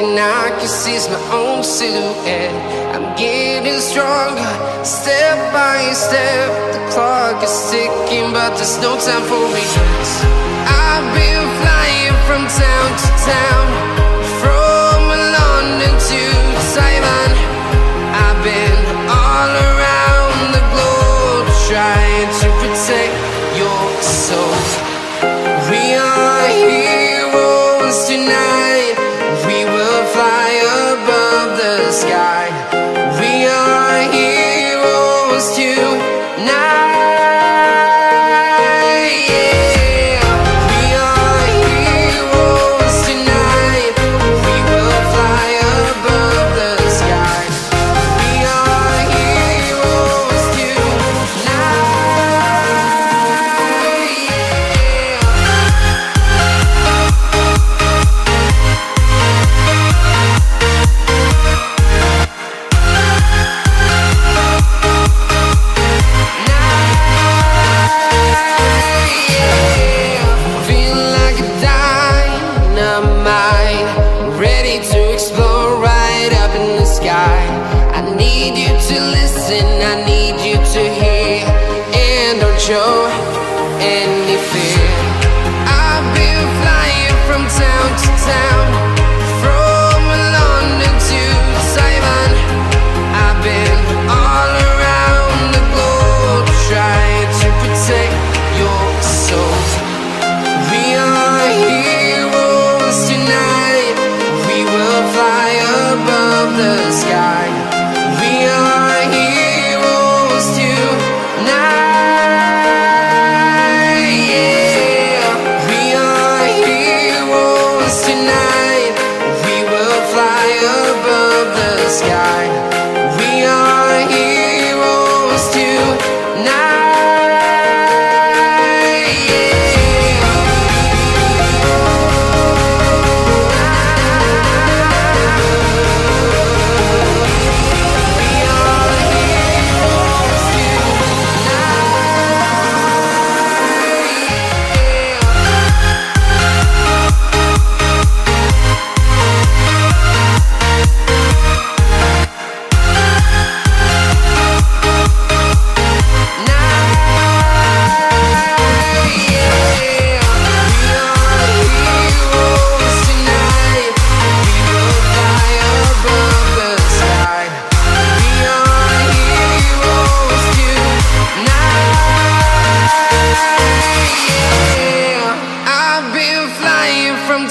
thing I can see is my own silhouette. I'm getting stronger, step by step. The clock is ticking, but there's no time for regrets. I've been flying from town to town, from London to Taiwan. I've been all around the globe, trying to protect your soul. We are heroes tonight. We will fly above the sky. We are heroes tonight. Show any fear. I've been flying from town to town, from London to Taiwan. I've been all around the globe, trying to protect your soul. We are heroes tonight. We will fly above the sky. We are heroes tonight. Sky. We are heroes tonight.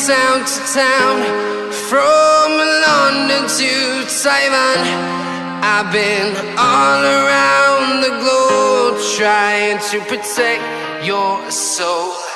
Town to town, from London to Taiwan. I've been all around the globe, trying to protect your soul.